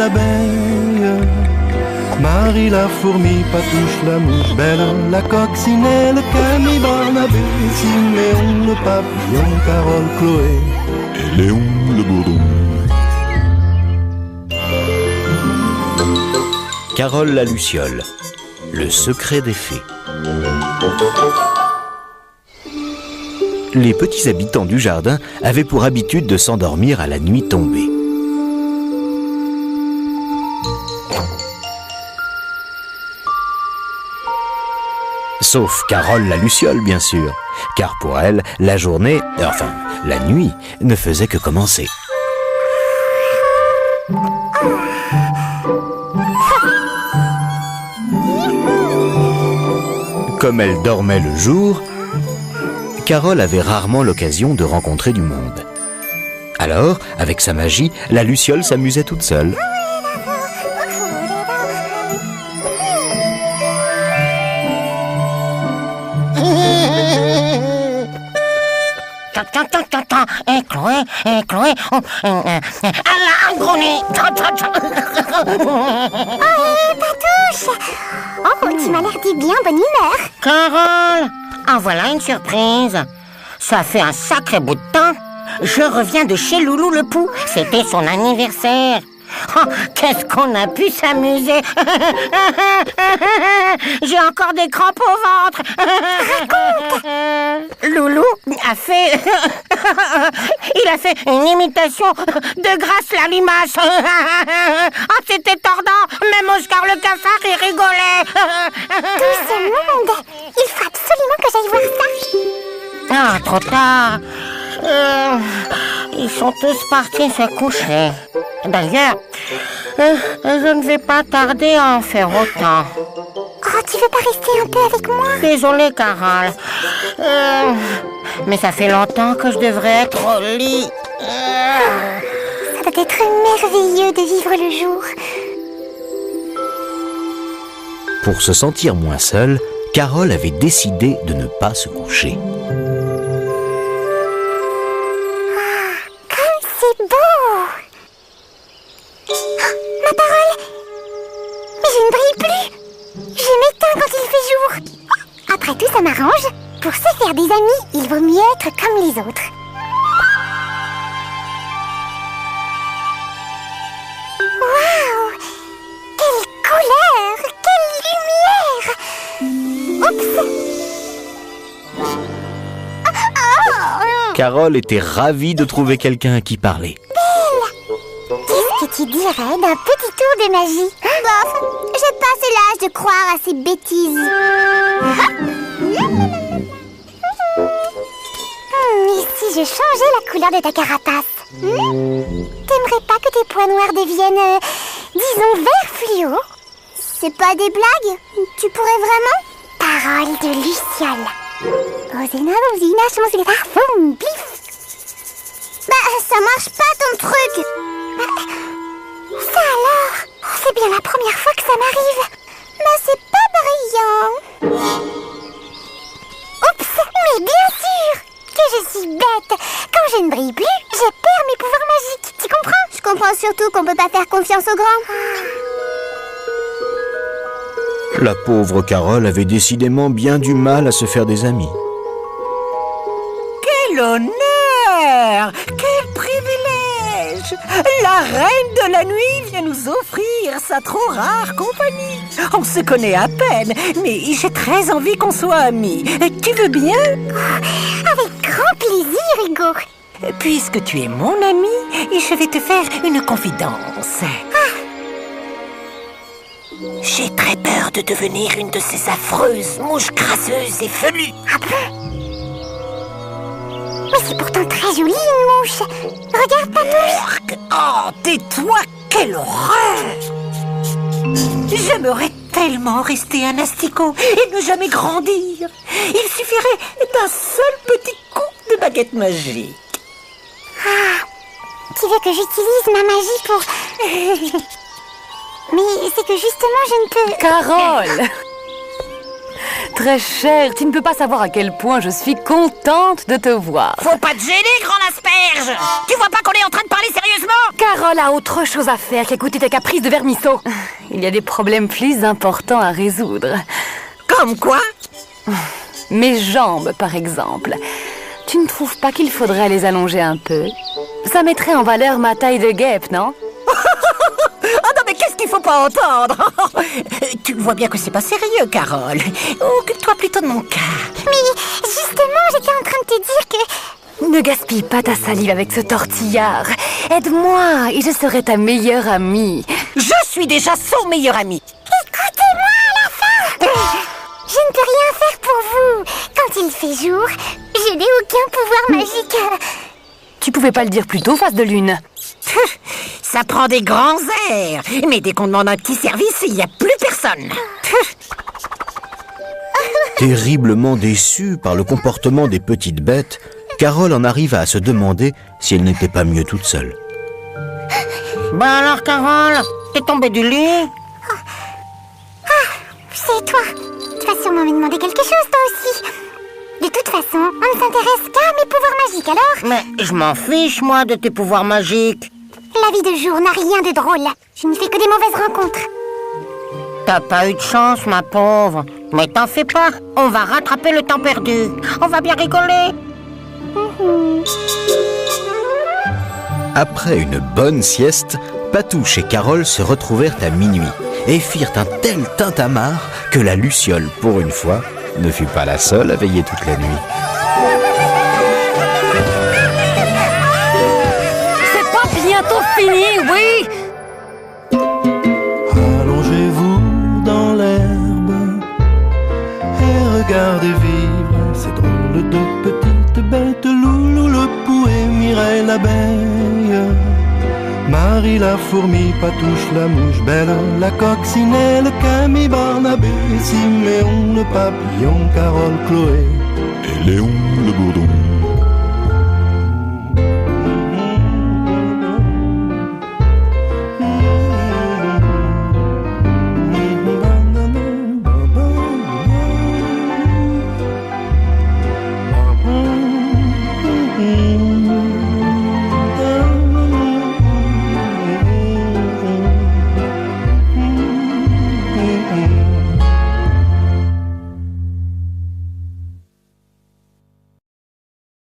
l'abeille. Marie la fourmi, Patouche la mouche, Belle la coccinelle, Camille Barnabé, Siméon le papillon, Carole, Chloé et Léon le bourdon. Carole la luciole, le secret des fées. Les petits habitants du jardin avaient pour habitude de s'endormir à la nuit tombée. Sauf Carole la luciole, bien sûr, car pour elle, la journée, enfin, la nuit, ne faisait que commencer. Comme elle dormait le jour, Carole avait rarement l'occasion de rencontrer du monde. Alors, avec sa magie, la luciole s'amusait toute seule. Chloé, Allah, un gros nez. Patouche! Oh, tu m'as l'air de bien bonne humeur. Carole, en voilà une surprise. Ça fait un sacré bout de temps. Je reviens de chez Loulou le Pou. C'était son anniversaire. Oh, qu'est-ce qu'on a pu s'amuser. J'ai encore des crampes au ventre. Raconte. Loulou a fait... Il a fait une imitation de Grâce la limace. Oh, c'était tordant. Même Oscar le cafard, il rigolait. Tout ce monde. Il faut absolument que j'aille voir ça. Ah, trop tard. Ils sont tous partis se coucher. D'ailleurs, je ne vais pas tarder à en faire autant. Oh, tu veux pas rester un peu avec moi? Désolée, Carole. Mais ça fait longtemps que je devrais être au lit. Ça doit être merveilleux de vivre le jour. Pour se sentir moins seule, Carole avait décidé de ne pas se coucher. C'est beau! Ma parole! Mais je ne brille plus! Je m'éteins quand il fait jour! Après tout, ça m'arrange. Pour se faire des amis, il vaut mieux être comme les autres. Waouh! Quelle couleur! Quelle lumière! Oups! Carole était ravie de trouver quelqu'un à qui parler. Qu'est-ce que tu dirais d'un petit tour de magie? Bof, j'ai passé l'âge de croire à ces bêtises. Et si je changeais la couleur de ta carapace? T'aimerais pas que tes points noirs deviennent, disons, vert fluo? C'est pas des blagues? Tu pourrais vraiment? Parole de luciole. Osina, chance les parfums, pif. Bah, ça marche pas ton truc. Ça alors? C'est bien la première fois que ça m'arrive. Mais c'est pas brillant. Oups, mais bien sûr que je suis bête. Quand je ne brille plus, je perds mes pouvoirs magiques. Tu comprends? Je comprends surtout qu'on peut pas faire confiance aux grands. La pauvre Carole avait décidément bien du mal à se faire des amis. Quel honneur! Quel privilège! La reine de la nuit vient nous offrir sa trop rare compagnie. On se connaît à peine, mais j'ai très envie qu'on soit amis. Tu veux bien? Avec grand plaisir, Hugo. Puisque tu es mon ami, je vais te faire une confidence. J'ai très peur de devenir une de ces affreuses mouches crasseuses et felues. Ah bon? Mais c'est pourtant très joli, une mouche. Regarde, Patouche. Oh, tais-toi, quelle horreur! J'aimerais tellement rester un asticot et ne jamais grandir. Il suffirait d'un seul petit coup de baguette magique. Ah, tu veux que j'utilise ma magie pour... Mais c'est que justement, je ne peux... Carole! très cher, tu ne peux pas savoir à quel point je suis contente de te voir. Faut pas te gêner, grande asperge. Tu vois pas qu'on est en train de parler sérieusement? Carole a autre chose à faire qu'écouter tes caprices de vermisseau. Il y a des problèmes plus importants à résoudre. Comme quoi? Mes jambes, par exemple. Tu ne trouves pas qu'il faudrait les allonger un peu? Ça mettrait en valeur ma taille de guêpe, non? Oh non, mais qu'est-ce qu'il faut pas entendre? Tu vois bien que c'est pas sérieux, Carole. Occupe-toi plutôt de mon cas. Mais justement, j'étais en train de te dire que... Ne gaspille pas ta salive avec ce tortillard. Aide-moi et je serai ta meilleure amie. Je suis déjà son meilleur ami. Écoutez-moi à la fin. Je ne peux rien faire pour vous. Quand il fait jour, je n'ai aucun pouvoir magique. Tu pouvais pas le dire plus tôt, face de lune. Ça prend des grands airs. Mais dès qu'on demande un petit service, il n'y a plus personne. Terriblement déçue par le comportement des petites bêtes, Carole en arriva à se demander si elle n'était pas mieux toute seule. Bah alors, Carole, t'es tombée du lit? C'est toi. Tu vas sûrement me demander quelque chose, toi aussi. De toute façon, on ne s'intéresse qu'à mes pouvoirs magiques, alors? Mais je m'en fiche, moi, de tes pouvoirs magiques. La vie de jour n'a rien de drôle. Je ne fais que des mauvaises rencontres. T'as pas eu de chance, ma pauvre. Mais t'en fais pas. On va rattraper le temps perdu. On va bien rigoler. Après une bonne sieste, Patouche et Carole se retrouvèrent à minuit et firent un tel tintamarre que la luciole, pour une fois, ne fut pas la seule à veiller toute la nuit. C'est pas bientôt fini, oui? Allongez-vous dans l'herbe et regardez vivre ces drôles de petites bêtes. Loulou le pou et Mireille l'abeille, Marie la fourmi, Patouche la mouche, Belle la coccinelle, Camille Barnabé, Siméon le papillon, Carole, Chloé et Léon le bourdon.